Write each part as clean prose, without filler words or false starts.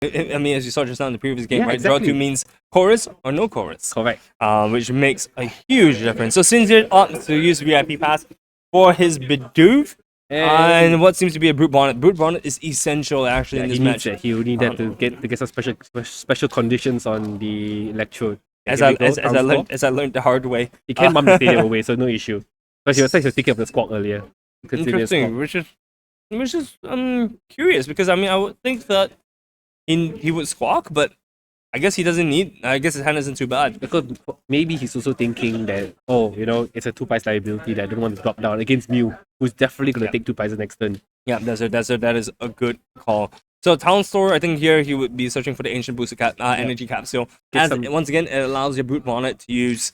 I mean, as you saw just now in the previous game, Yeah, right? exactly. Draw 2 means chorus or no chorus. Correct. Which makes a huge difference. So XinJie opts to use VIP pass for his Bidoof. And what seems to be a Brute Bonnet. Brute Bonnet is essential actually in this he needs match. that. He will need that to get some special conditions on the electrode. As I learned the hard way. He can bump the stadium away, so no issue. Because he was thinking of the Kwok earlier. Interesting, which is curious because I mean I would think that he would squawk, but I guess he doesn't need. I guess his hand isn't too bad. Because maybe he's also thinking that, oh, you know, it's a 2-price liability that I don't want to drop down against Mew, who's definitely going to take 2 prizes next turn. Yeah, that is a good call. So Town Store, I think here he would be searching for the Ancient Booster energy capsule. Once again, it allows your Brute Bonnet to use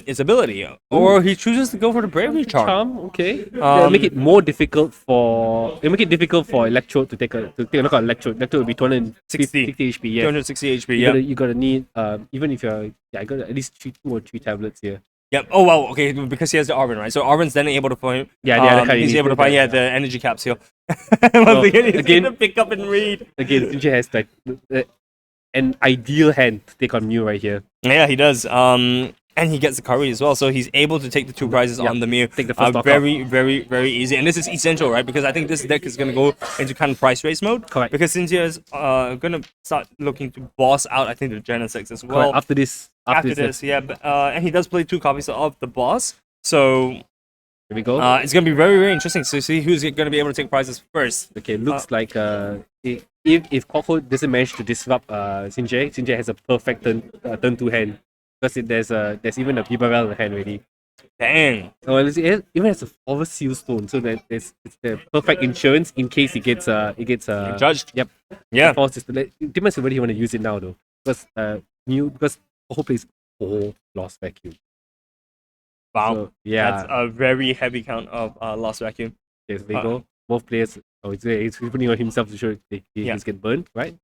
its ability, or he chooses to go for the Bravery Charm. Okay. It'll make it more difficult for. It'll make it difficult for Electrode to take a knock out Electrode. Electrode will be 260 HP. Yeah. 260 HP. Yeah. You gotta need even if you're I got at least 2 or 3 tablets here. Yep. Oh wow. Okay, because he has the Arvin, right? So Arvin's then able to find. Yeah, the other card he's able to find the energy capsule. So, he's gonna pick up and read. Again, XinJie has like an ideal hand to take on Mew right here. Yeah, he does. And he gets the curry as well, so he's able to take the 2 prizes on the Mew. Take the first very easy. And this is essential, right? Because I think this deck is gonna go into kind of price race mode. Correct. Because XinJie is gonna start looking to boss out, I think, the Genesix as well. Correct. After this, yeah. But, and he does play 2 copies of the boss, so here we go. it's gonna be very interesting to see who's gonna be able to take prizes first. Okay, looks like if Kwok doesn't manage to disrupt XinJie has a perfect turn 2 hand. Because there's even a Bibarel in the hand already. Dang. So it even has a Forward Seal Stone, so that it's the perfect insurance in case it gets judged. Yep. Yeah. It depends on whether you want to use it now though. Because Kwok plays 4 Lost Vacuum. Wow. So, yeah. That's a very heavy count of Lost Vacuum. Okay, so there you go. Both players. Oh, he's putting on himself to show he get burned, right?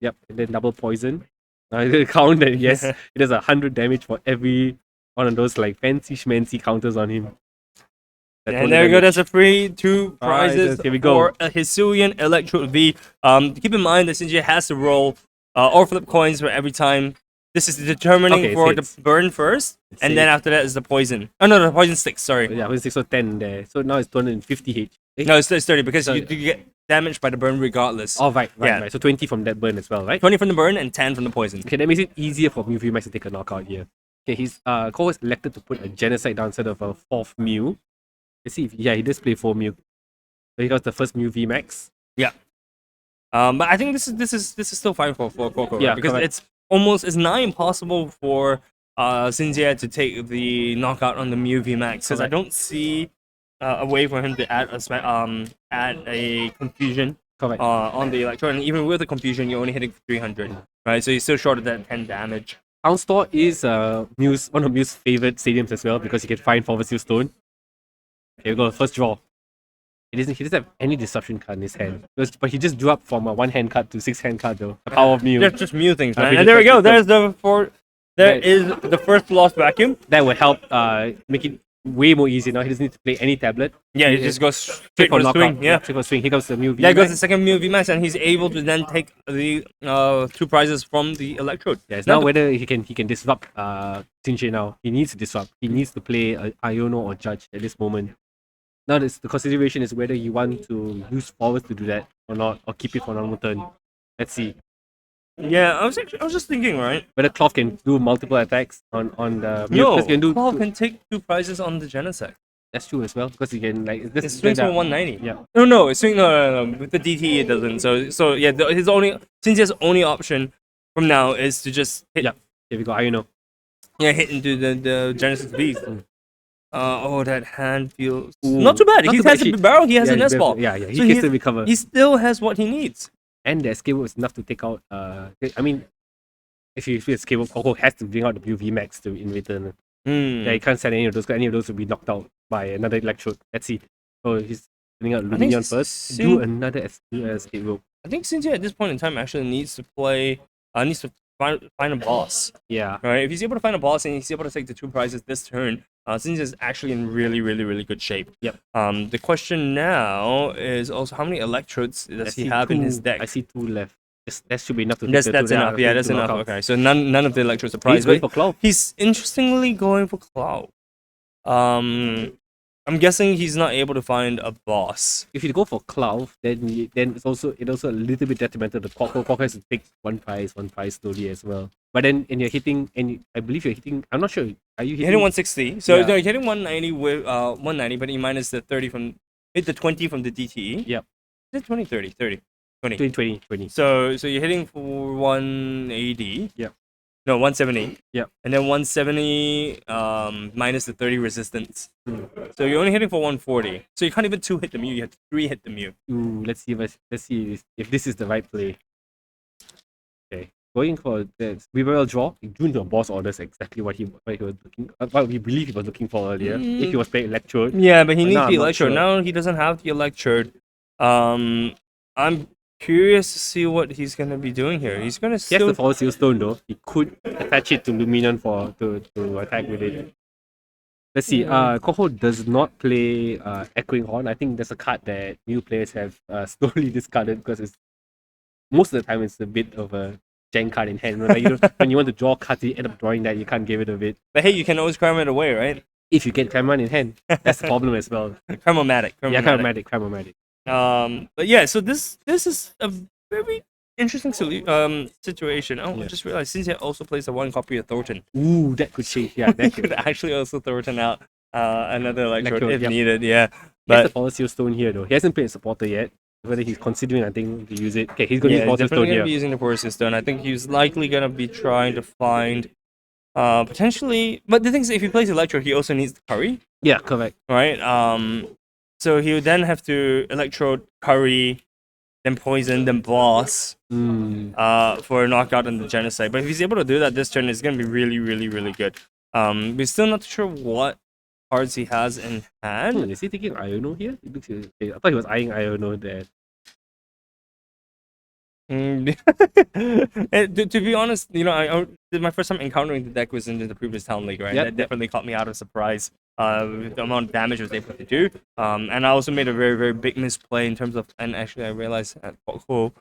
Yep. And then double poison. Count that, yes, it does 100 damage for every one of those like fancy schmancy counters on him. And there we go, that's a free 2 prizes Here we go. for a Hisuian Electrode V. Keep in mind that XinJie has to roll or flip coins for every time. This is determining for the burn first, and then after that is the poison. Oh no, the poison sticks, sorry. Yeah, poison sticks, so 10 there. So now it's 250 H. No, it's 30 because you get damaged by the burn regardless. Oh, right. So 20 from that burn as well, right? 20 from the burn and 10 from the poison. Okay, that makes it easier for Mew VMAX to take a knockout here. Okay, he's Kwok has elected to put a Genocide down instead of a 4th Mew. Let's see if he does play 4 Mew. So he got the first Mew VMAX. Yeah. But I think this is still fine for Kwok, yeah, because it's nigh impossible for XinJie to take the knockout on the Mew VMAX because I don't see a way for him to add a confusion on the Electro, and even with the confusion, you're only hitting 300, right? So you're still short of that 10 damage. Town Store is one of Mew's favorite stadiums as well because he can find Forward Seal Stone. Here we go, first draw. He doesn't have any disruption card in his hand, but he just drew up from a 1-hand card to 6-hand card though. The power of Mew. That's just Mew things, man. And there we go. There's the first Lost Vacuum. That will help make it way more easy now. He doesn't need to play any tablet. Yeah, he just goes straight for the swing. Yeah, straight for swing. Here comes the Mew VMAX. There goes the second Mew VMAX, and he's able to then take the 2 prizes from the Electrode. Yeah, it's now whether he can disrupt XinJie now. He needs to disrupt. He needs to play Iono or Judge at this moment. Now the consideration is whether you want to use forwards to do that or not, or keep it for normal turn. Let's see. Yeah, I was just thinking, right? Whether Cloth can do multiple attacks on the Mew. No, Cloth can take 2 prizes on the Genesect. That's true as well, because he can like it swings for 190. Yeah. No, it swings no. With the DT it doesn't. So yeah, XinJie's only option from now is to just hit. Yeah. Here we go. Iono. Yeah, hit into the Genesis Beast. That hand feels not too bad. He has a barrel. He has an S-ball. Yeah. He can still recover. He still has what he needs. And the escape is enough to take out. I mean, if you feel escape, Kwok has to bring out the Blue VMAX in return. Yeah, he can't send any of those. Any of those will be knocked out by another Electrode. Let's see. So he's bringing out Luminion first. Do another escape rope. I think XinJie at this point in time actually needs to play. Needs to find a boss. Yeah. Right. If he's able to find a boss and he's able to take the 2 prizes this turn, XinJie is actually in really good shape. Yep. The question now is also how many Electrodes does he have in his deck? I see 2 left. That should be enough to That's enough. Yeah, that's enough. Okay, so none of the electro surprise. He's going for Cloud. He's interestingly going for Cloud. I'm guessing he's not able to find a boss. If you go for Cloud, then it's also a little bit detrimental to Kwok. Kwok has to take one prize slowly as well. But then you're hitting, and I believe you're hitting. I'm not sure. Are you hitting 160? So no, you're hitting 190 with 190, but you minus the 30 from hit the 20 from the DTE. Yep. Is it 20, 30, 30, 20? 20. So you're hitting for 180. Yep. No, 170. Yep. And then 170 minus the 30 resistance. So you're only hitting for 140. So you can't even 2-hit the Mew. You have to 3-hit the Mew. Ooh, let's see if this is the right play. Okay, going for the reroll draw. He drew into a boss orders exactly what he was looking, what we believe he was looking for earlier. If he was playing Electrode. Yeah, but he needs now the Electrode. Sure. Now he doesn't have the Electrode. I'm curious to see what he's gonna be doing here. He's gonna He has the False Seal Stone though. He could attach it to Luminion to attack with it. Let's see. Kwok does not play Echoing Horn. I think there's a card that new players have slowly discarded because it's most of the time it's a bit of a jank card in hand. Like, when you want to draw cards, you end up drawing that. You can't give it a bit. But hey, you can always crime it away, right? If you get Cramon in hand, that's the problem as well. Cramomatic. Yeah, Cramomatic. But yeah, so this is a very interesting situation. Oh, Yeah. I just realized XinJie also plays a 1 copy of Thornton. Ooh, that could change. Yeah, that Could actually also Thornton out another Electrode if yep. needed. Yeah, He has the but False Seal Stone here though. He hasn't played a supporter yet. Whether he's considering, I think, to use it. Okay, he's going to use False Seal definitely Stone gonna here. be using the Force Stone. I think he's likely gonna be trying to find potentially. But the thing is, if he plays Electrode, he also needs the curry, Yeah, correct. right? So he would then have to Electrode, curry, then poison, then boss. For a knockout and the genocide. But if he's able to do that this turn, it's gonna be really, really, really good. We're still not sure what cards he has in hand. Is he taking Iono here? It looks okay. I thought he was eyeing Iono there. To be honest, my first time encountering the deck was in the previous Town League, right? Yep, That definitely caught me out of surprise. With the amount of damage it was able to do. And I also made a very, very big misplay in terms of, and actually I realized at Kwok,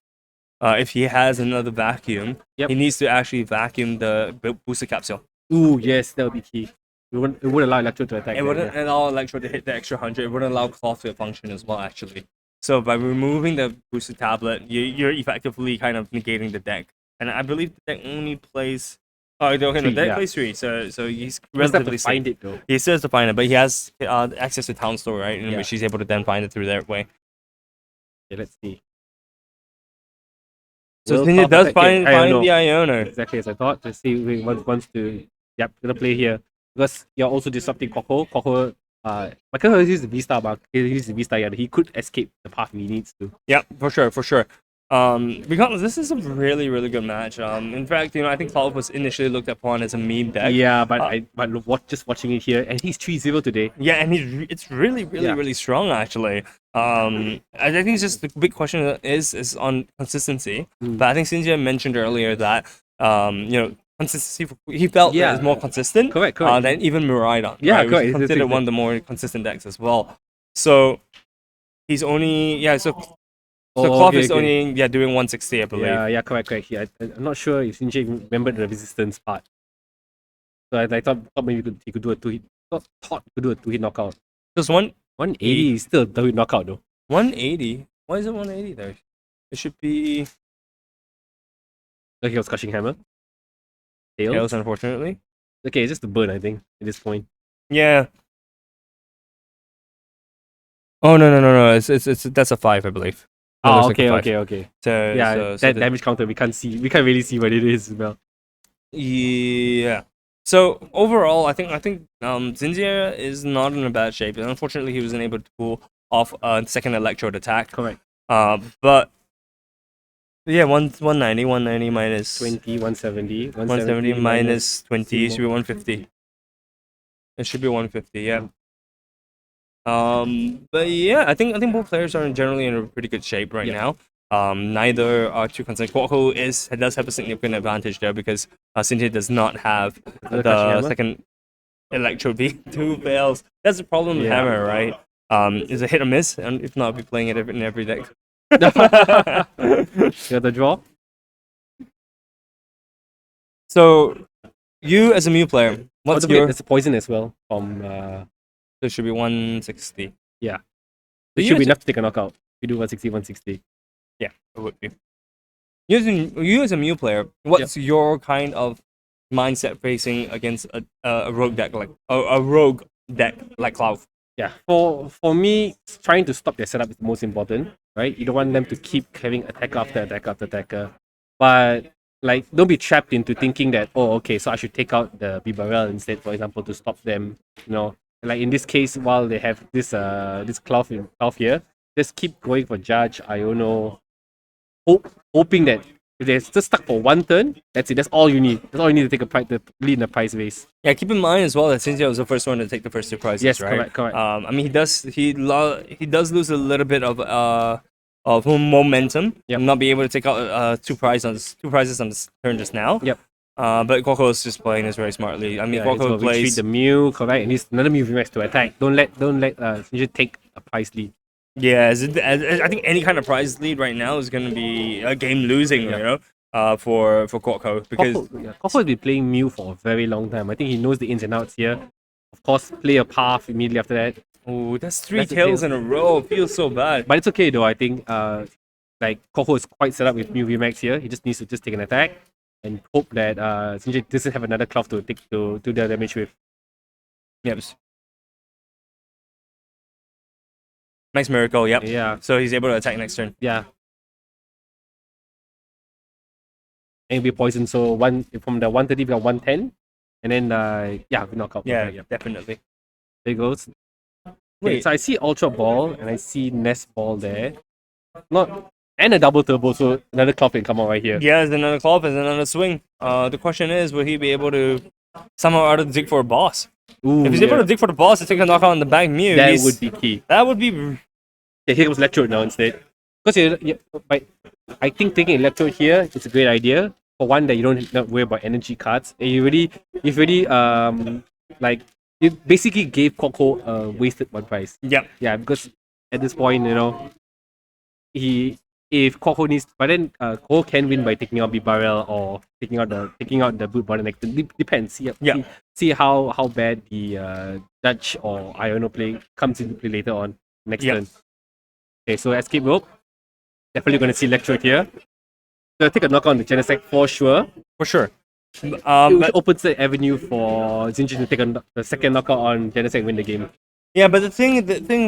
if he has another vacuum, Yep. he needs to actually vacuum the booster capsule. Ooh, yes, that would be key. It wouldn't allow Electro to attack. It wouldn't allow Electro to hit the extra 100. It wouldn't allow Cloth to function as well, actually. So by removing the booster tablet, you're effectively kind of negating the deck. And I believe the deck only plays. Oh, okay, the deck plays 3, so he's relatively safe. Find it though. He still has to find it, but he has access to Town Store, right? In Yeah. which he's able to then find it through that way. Okay, let's see. So Will XinJie Top does attack find it? Iono. the Iono. Exactly as I thought. Let's see if he wants to. Yep, gonna play here because you're also disrupting Kwok. Kwok, Michael uses the V-Star, but he uses the V-Star. Yeah, he could escape the path if he needs to. Yeah, for sure. Because this is a really, really good match. In fact, I think Cloud was initially looked upon as a meme deck. Yeah, but just watching it here, and he's 3-0 today. Yeah, and it's really, really, really strong actually. I think it's just the big question is on consistency. But I think XinJie mentioned earlier that consistency. He felt that it's more consistent. Correct. Than even Miraidon. Yeah, right? correct. Which is considered one of the more consistent decks as well. So he's only So Cloth is only doing 160, I believe. Yeah, correct. Yeah, I'm not sure if XinJie remembered the resistance part. So I thought maybe he could do a 2-hit. Thought he could do a 2-hit knockout. Just 180 is still a 2-hit knockout though. 180. Why is it 180 there? It should be Okay, he was crushing hammer. Tails, unfortunately. Okay, it's just a burn, I think, at this point. Yeah. Oh no! It's that's a 5, I believe. Oh, Looks like a okay. 5. So, Yeah, so that damage counter we can't really see what it is as well. Yeah. So overall, I think XinJie is not in a bad shape. Unfortunately, he wasn't able to pull off a second Electrode attack. Correct. But yeah, 190 minus 20, 170. 170 minus 20 should be 150. It should be 150. Yeah. But yeah, I think both players are generally in a pretty good shape right now. Neither are too concerned. Kwok does have a significant advantage there because XinJie does not have the second Electrode V2 fails. That's the problem with Hammer, right? Is a hit or miss, and if not, I'll be playing it in every deck. You got the draw? So, you as a Mew player, what's Don't forget, your? there's a poison as well from There should be 160. yeah. So It you should be as a- enough to take a knockout. You do 160, 160. Yeah, it would be. You as a Mew player, what's your kind of mindset facing against a rogue deck like a rogue deck like Cloud? Yeah. For me, trying to stop their setup is the most important, right? You don't want them to keep having attacker after attacker after attacker. But like don't be trapped into thinking that, oh, okay, so I should take out the Bibarel instead, for example, to stop them, you know. Like in this case, while they have this cloth here, just keep going for Judge, Iono, hoping that if they're just stuck for one turn, that's it. That's all you need. That's all you need to take a prize, to lead in the prize race. Yeah, keep in mind as well that XinJie was the first one to take the first 2 prizes, Yes, right? correct. I mean, he does lose a little bit of momentum, not be able to take out 2 prizes on this turn just now. Yep. But Kwok is just playing this very smartly. I mean, Kwok plays. Retreat the Mew, correct, and he's another Mew VMAX to attack. Don't let XinJie take a prize lead. Yeah, I think any kind of prize lead right now is going to be a game losing, you know, for Kwok because Kwok has been playing Mew for a very long time. I think he knows the ins and outs here. Of course, play a path immediately after that. Oh, that's 3 tails in a row. Feels so bad. But it's okay though. I think like Kwok is quite set up with Mew VMAX here. He just needs to take an attack and hope that XinJie doesn't have another cloth to do the damage with. Yep. Nice miracle, yep. Yeah. So he's able to attack next turn. Yeah. And it'll be poison, so one from the 130 we got 110. And then we knock out. Yeah, definitely. There it goes. Wait, so I see Ultra Ball and I see Nest Ball there. And a double turbo, so another cloth can come out right here. Yeah, there's another cloth, there's another swing. The question is, will he be able to somehow out of dig for a boss? Ooh, if he's able to dig for the boss to take a knockout on the back Mew, that would be key. That would be. Yeah, here comes Electrode now instead. Because I think taking Electrode here is a great idea. For one, that you don't not worry about energy cards. And you basically gave Kwok a wasted one prize. Yep. Yeah, because at this point, you know, if Kwok needs, but then Kwok can win by taking out Bibarel or taking out the boot button next turn. Depends. See how bad the Dutch or Iono play comes into play later on next turn. Okay, so escape rope. Definitely going to see Electrode here. Gonna take a knock on the Genesect for sure. For sure. It opens the avenue for XinJie to take the second knockout on Genesect and win the game. Yeah, but the thing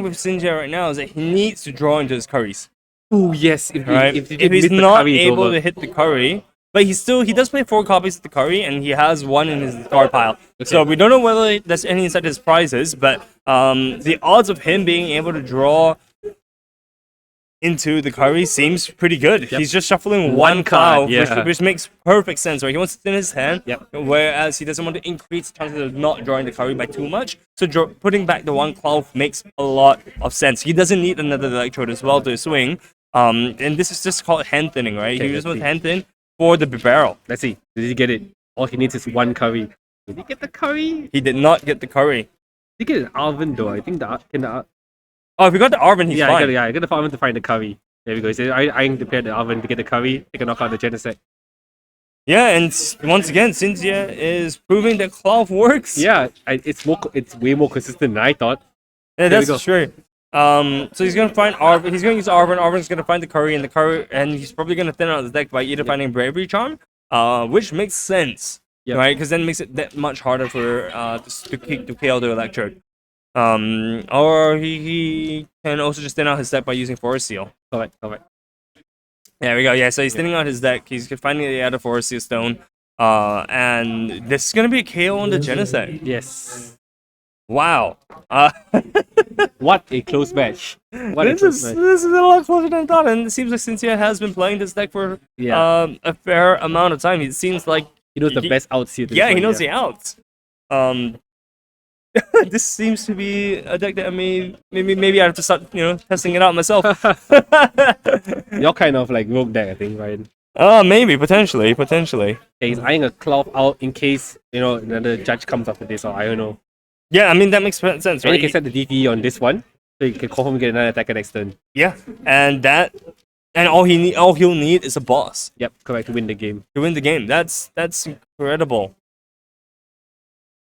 with XinJie right now is that he needs to draw into his curries. Oh yes, if he's not able to hit the curry, but he does play 4 copies of the curry and he has 1 in his card pile. Okay. So we don't know whether there's any inside his prizes, but the odds of him being able to draw into the curry seems pretty good. He's just shuffling one card, which makes perfect sense, right? He wants to thin his hand, whereas he doesn't want to increase the chances of not drawing the curry by too much. So putting back the 1 cloth makes a lot of sense. He doesn't need another Electrode as well to swing. And this is just called hand thinning, right? He just wants hand thin for the barrel. Let's see. Did he get it? All he needs is 1 curry. Did he get the curry? He did not get the curry. Did he get an Arven though? I think Oh, if we got the Arven, he's fine. I got the Arven to find the curry. There we go. He said, I prepared the Arven to get the curry, take a knockout the Genesect. Yeah, and once again, XinJie is proving that cloth works. Yeah, it's way more consistent than I thought. Yeah, that's true. So he's gonna find Arven. He's gonna use Arven. Arven's gonna find the curry, and he's probably gonna thin out his deck by either finding Bravery Charm, which makes sense, right? Because then it makes it that much harder for to KO the Electrode. Or he can also just thin out his deck by using Forest Seal. Correct. There we go. Yeah, so he's thinning out his deck. He's finding the other Forest Seal Stone. And this is gonna be a KO on the Genesect. Yes. Wow. What a close match. This is a lot closer than I thought, and it seems like XinJie has been playing this deck for a fair amount of time. It seems like he knows the best outs here. Yeah, he knows the outs. This seems to be a deck that maybe I have to start testing it out myself. You're kind of like rogue deck, I think, right? Maybe potentially. Yeah, he's eyeing a cloth out in case another Judge comes after this, or I don't know. Yeah, I mean that makes sense, right? And he can set the DT on this one, so you can call home and get another attacker next turn. Yeah, and And all he'll need is a boss. Yep, correct, to win the game. To win the game. That's incredible.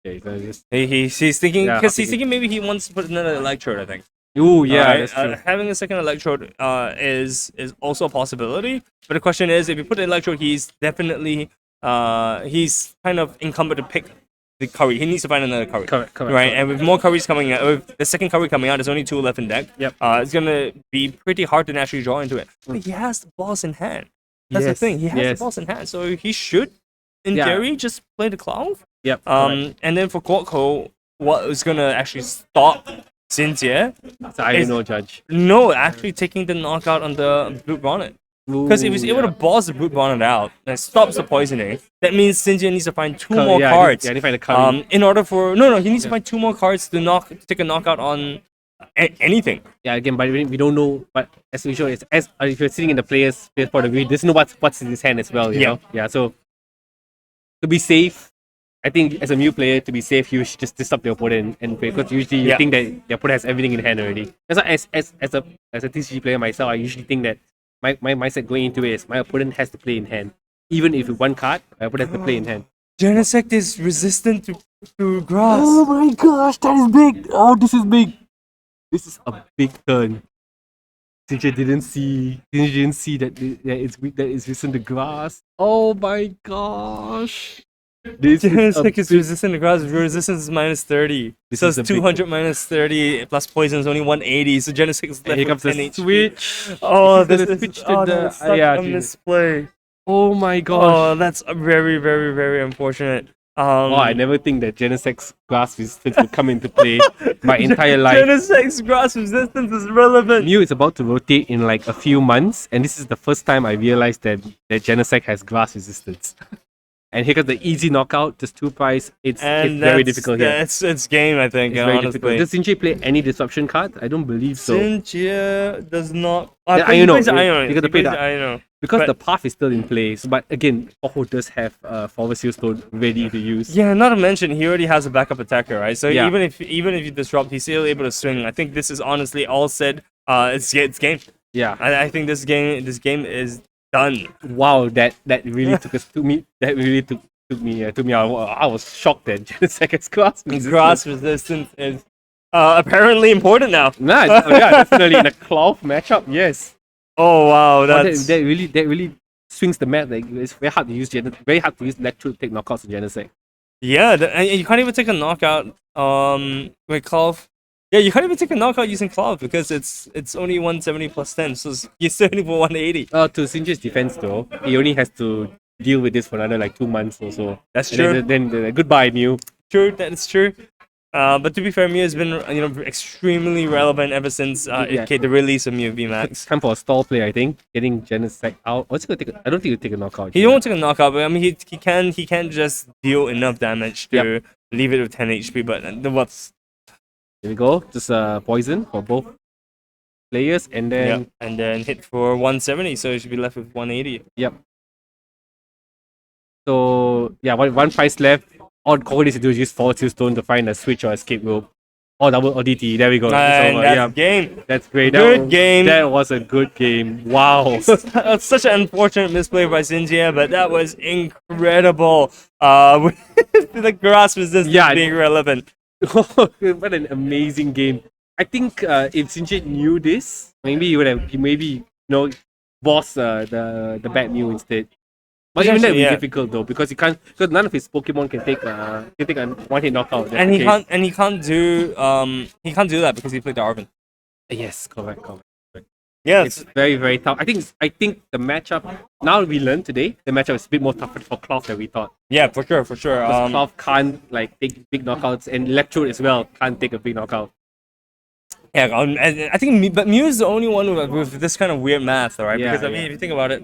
Yeah, so just... He's thinking, Yeah, because he's thinking maybe he wants to put another electrode, I think. Ooh, yeah, Right? that's true. Having a second electrode is also a possibility. But the question is, if you put the electrode, he's definitely he's kind of incumbent to pick the curry. He needs to find another curry. Correct. Right, and with more curries coming out, with the second curry coming out, there's only 2 left in deck. Yep. It's gonna be pretty hard to naturally draw into it. But he has the boss in hand. That's the thing. He has the boss in hand, so he should, in theory, just play the cloud. Yep. And then for Kwok, what is gonna actually stop XinJie? So I don't know, Judge. No, actually taking the knockout on the Blue Bonnet. Because if he's able to boss the Brute Bonnet out and stops the poisoning, that means XinJie needs to find 2 more cards. Yeah, I need to find a card. In order for he needs to find 2 more cards to take a knockout on anything. Yeah, again, but we don't know. But as usual, it's if you're sitting in the player's point of view, doesn't know what's in his hand as well. You know? Yeah. So to be safe, I think as a new player, to be safe, you should just disrupt the opponent and play. Because usually you think that the opponent has everything in hand already. That's why as a TCG player myself, I usually think that my mindset going into it is my opponent has to play in hand. Even if with 1 card, my opponent has to play in hand. Genesect is resistant to grass. Oh my gosh, that is big! Oh, this is big! This is a big turn. XinJie didn't see that it's resistant to grass. Oh my gosh! This Genesect is resistant to grass. Resistance is minus 30. So it's 200 minus 30 plus poison is only 180. So Genesect is left with 10 HP. Switch. Oh, this is that's such a misplay. Oh my gosh. Oh, that's very, very, very unfortunate. I never think that Genesect's grass resistance would come into play my entire life. Genesect's grass resistance is relevant. Mew is about to rotate in like a few months, and this is the first time I realized that Genesect has grass resistance. And here comes the easy knockout, just 2 price. It's very difficult here. It's game, I think. It's very difficult. Does XinJie play any disruption cards? I don't believe so. XinJie does not. I know. Because the path is still in place. But again, Kwok does have Forward Seal Stone ready to use. Yeah, not to mention he already has a backup attacker, right? So even if you disrupt, he's still able to swing. I think this is honestly all said. It's game. Yeah. I think this game is done. Wow, that really took me. That really took me. I was shocked that Genesect's grass resistance is apparently important now. Definitely in a cloth matchup. Yes. Oh wow, that really swings the map. Like, it's very hard to use Electro to take knockouts in Genesect. Yeah, and you can't even take a knockout with cloth. Yeah, you can't even take a knockout using cloth because it's only 170 plus 10, so you're still only for 180. To XinJie's defense though, he only has to deal with this for another like 2 months or so. That's true. Then goodbye, Mew. True, that's true. But to be fair, Mew has been extremely relevant ever since the release of Mew VMAX. It's time for a stall play, I think. Getting Genesect out. I don't think he'll take a knockout. He won't take a knockout, but I mean he can just deal enough damage to leave it with 10 HP. But what's Here we go. Just poison for both players, and then hit for 170, so it should be left with 180. Yep. So yeah, one price left. All Kwok needs to do is use Forward Seal Stone to find a switch or escape rope. Or double or DT. There we go. And that's game. That's great. Good game. That was a good game. Wow. That's such an unfortunate misplay by XinJie, but that was incredible. With the grass resistance being relevant. What an amazing game. I think if XinJie knew this, maybe he would have boss the bad Mew instead. But even that would be difficult though, because none of his Pokemon can take a one-hit knockout. And he can't do that because he played the Arvin. Yes, correct. Yeah, it's very, very tough. I think the matchup now we learned today, the matchup is a bit more tougher for Cloth than we thought. Yeah, for sure. Cloth can't take big knockouts, and Electrode as well can't take a big knockout. Yeah, I think but Mew is the only one with this kind of weird math, right? Yeah, because I mean, if you think about it,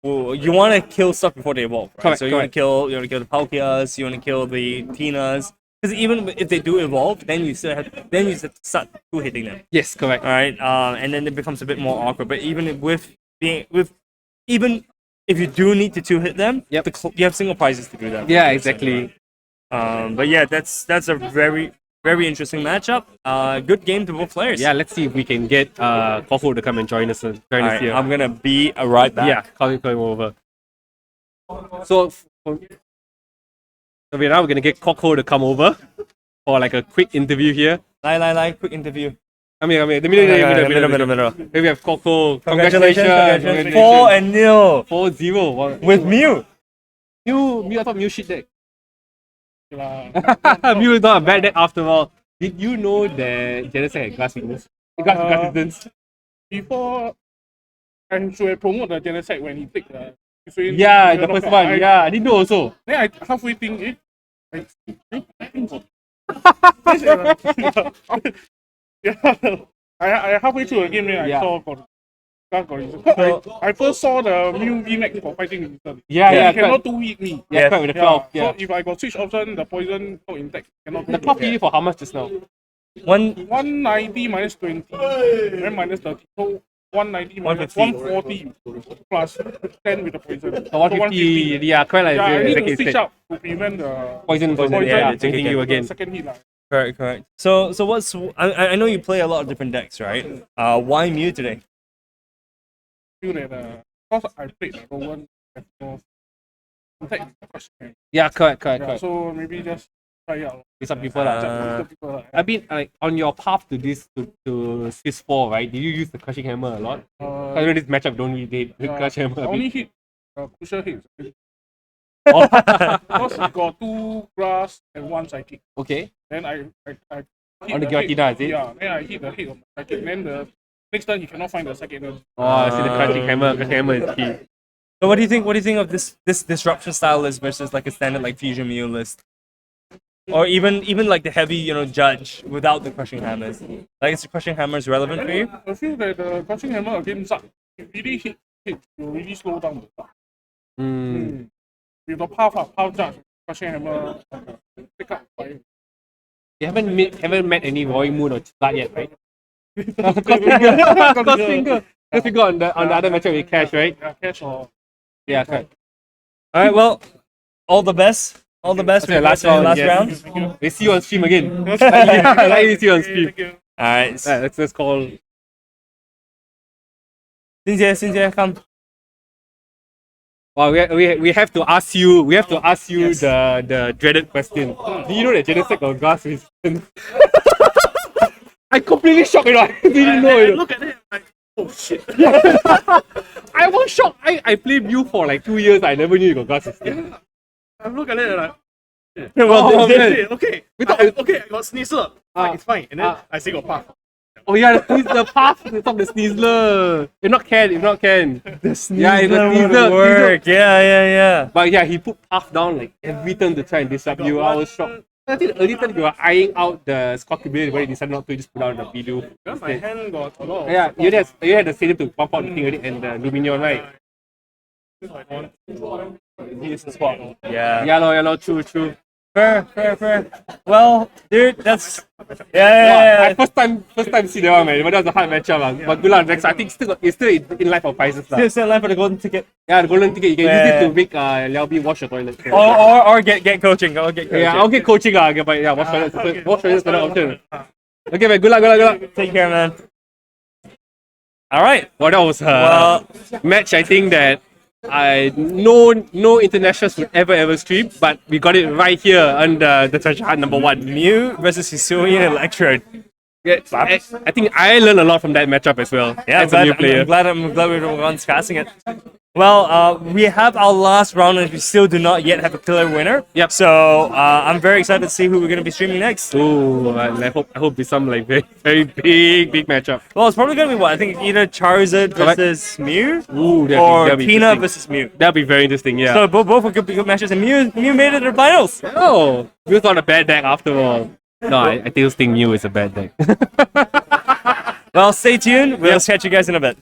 you want to kill stuff before they evolve, right? Correct, so you want to kill the Palkias, you want to kill the Tinas. Because even if they do evolve, then you have to start hitting them. Yes, correct. All right, and then it becomes a bit more awkward. But even even if you do need to hit them, you have single prizes to do that. Yeah, exactly. But yeah, that's a very Very interesting matchup. Good game to both players. Yeah, let's see if we can get Kwok to come and join us Alright, here. I'm gonna be right back. Yeah, coming over. So now we're gonna get Kwok to come over for like a quick interview here. Quick interview. Come here. The middle. Here we have Kwok. Congratulations. 4-0. 4-0. Wow. With Mew. I thought Mew shit deck. Mew is not a bad deck after all. Did you know that Genesis had glass weakness? Glass resistance? Before, I should have promoted the Genesis when he take the... Yeah, the first one. Yeah, I didn't know also. Then I halfway think, yeah, I halfway through the game, then I saw I first saw the Mew VMAX for fighting with Ethan. Yeah, he cannot 2-hit me. Yeah, with the 12. Yeah. So if I got switch option, the poison not intact. Cannot. The top PV for how much just now? 190 minus 20, then minus 30. So 190 minus 140 plus 10 with the poison. So 150, yeah, quite like I need to switch up to prevent the poison. Yeah, taking you again. Second hit. Correct. So what's I know you play a lot of different decks, right? Why Mew today? I feel that because I played the Rowan Yeah, correct. So maybe just try out. With some people. I mean, like on your path to this to Swiss 4, right? Did you use the crushing hammer a lot? I know this matchup don't really date the crushing hammer. I only hit crucial hits. Because he got 2 grass and 1 psychic. Okay. Then I on the Giratina, is it? Yeah, then I hit the hit of my psychic. Then the next time he cannot find the second one. Oh, see the crushing hammer. Crushing hammer is key. So what do you think? What do you think of this disruption style list versus like a standard like fusion Mew list, or even like the heavy judge without the crushing hammers? Like, is the crushing hammers relevant for you? I feel that the crushing hammer against Zhou, if really hit, will really slow down the Zhou. With the power judge, crushing hammer pick up fire. You haven't met any Roy Moon or Chlat yet, right? Cross finger on the other matchup with Cash, right? Yeah, Cash or... Yeah, correct. Alright, well, all the best. All the best for your last round. We see you on stream again. Like see you on stream. Alright. Let's call... XinJie, come. Well, we have to ask you the dreaded question. Do you know that Genesis got glass resistance? I completely shocked, I didn't know. I look at it like, oh shit. I was shocked. I played Mew for like 2 years. I never knew you got glass resistance. I look at it like, okay. I got Sneasel. It's fine. And then I say got Puff. Oh yeah, the path to stop the Sneasler. If not can. The Sneasler would work. Yeah. But yeah, he put path down like every turn to try and disrupt you. I was shocked. I think the early turn you were eyeing out the Scorpion, but you decided not to just put down the video. Yeah, my hand got a lot. Yeah, you had the stadium to pump out the thing already and the Luminion, right? Use the spot. Yeah, true. Fair. Well, dude, that's I first time see that one, man. But that was a hard matchup, But good luck, Rex. I think it's still in life of prizes, Still in line for the golden ticket. Yeah, the golden ticket. You can use it to make Liao B wash your toilet. Or get coaching. Yeah, I'll get coaching. But yeah, wash toilet. Wash toilet is better option. Okay, man. Good luck. Take care, man. All right. Well, that was a match. I think that no internationals would ever stream, but we got it right here under the treasure hunt number 1. Mew versus Hisuian Electrode. Yeah, I think I learned a lot from that matchup as well. Yeah, as a new player. I'm glad we're the ones casting it. Well, we have our last round and we still do not yet have a clear winner. Yep. So I'm very excited to see who we're going to be streaming next. Ooh, I hope it's some like very big matchup. Well, it's probably going to be I think either Charizard versus Mew or Peanut versus Mew. That'll be very interesting, yeah. So both are good matches and Mew made it to the finals. Oh, Mew's not a bad deck after all. No, I still think Mew is a bad deck. Well, stay tuned. We'll catch you guys in a bit.